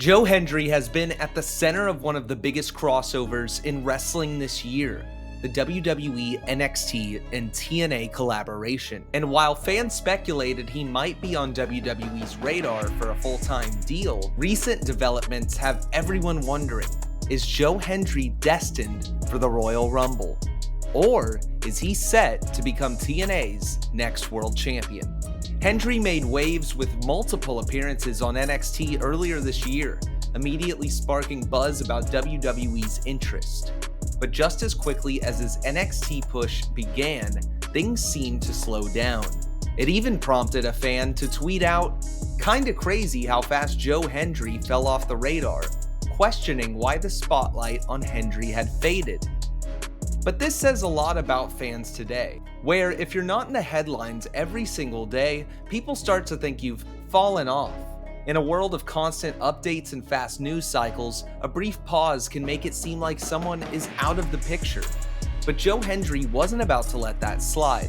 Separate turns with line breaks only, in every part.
Joe Hendry has been at the center of one of the biggest crossovers in wrestling this year, the WWE, NXT, and TNA collaboration. And while fans speculated he might be on WWE's radar for a full-time deal, recent developments have everyone wondering, is Joe Hendry destined for the Royal Rumble? Or is he set to become TNA's next world champion? Hendry made waves with multiple appearances on NXT earlier this year, immediately sparking buzz about WWE's interest. But just as quickly as his NXT push began, things seemed to slow down. It even prompted a fan to tweet out, "Kinda crazy how fast Joe Hendry fell off the radar," questioning why the spotlight on Hendry had faded. But this says a lot about fans today, where if you're not in the headlines every single day, people start to think you've fallen off. In a world of constant updates and fast news cycles, a brief pause can make it seem like someone is out of the picture. But Joe Hendry wasn't about to let that slide.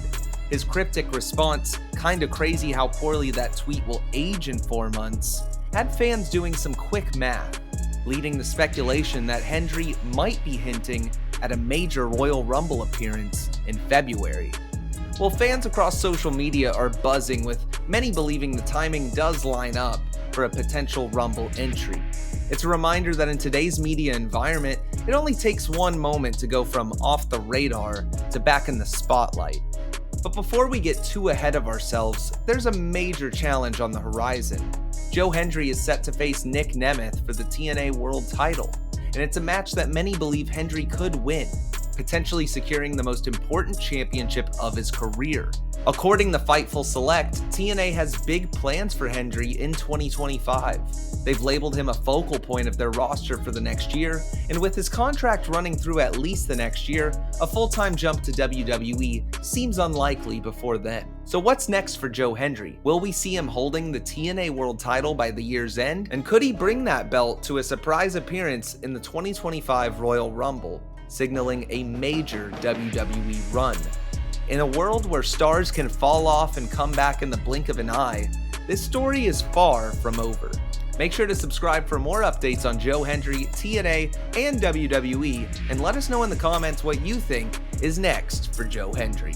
His cryptic response, "Kinda crazy how poorly that tweet will age in 4 months," had fans doing some quick math, leading to speculation that Hendry might be hinting at a major Royal Rumble appearance in February. Well, fans across social media are buzzing, with many believing the timing does line up for a potential Rumble entry. It's a reminder that in today's media environment, it only takes one moment to go from off the radar to back in the spotlight. But before we get too ahead of ourselves, there's a major challenge on the horizon. Joe Hendry is set to face Nic Nemeth for the TNA World Title, and it's a match that many believe Hendry could win, potentially securing the most important championship of his career. According to Fightful Select, TNA has big plans for Hendry in 2025. They've labeled him a focal point of their roster for the next year, and with his contract running through at least the next year, a full-time jump to WWE seems unlikely before then. So what's next for Joe Hendry? Will we see him holding the TNA World Title by the year's end? And could he bring that belt to a surprise appearance in the 2025 Royal Rumble, signaling a major WWE run? In a world where stars can fall off and come back in the blink of an eye, this story is far from over. Make sure to subscribe for more updates on Joe Hendry, TNA, and WWE, and let us know in the comments what you think is next for Joe Hendry.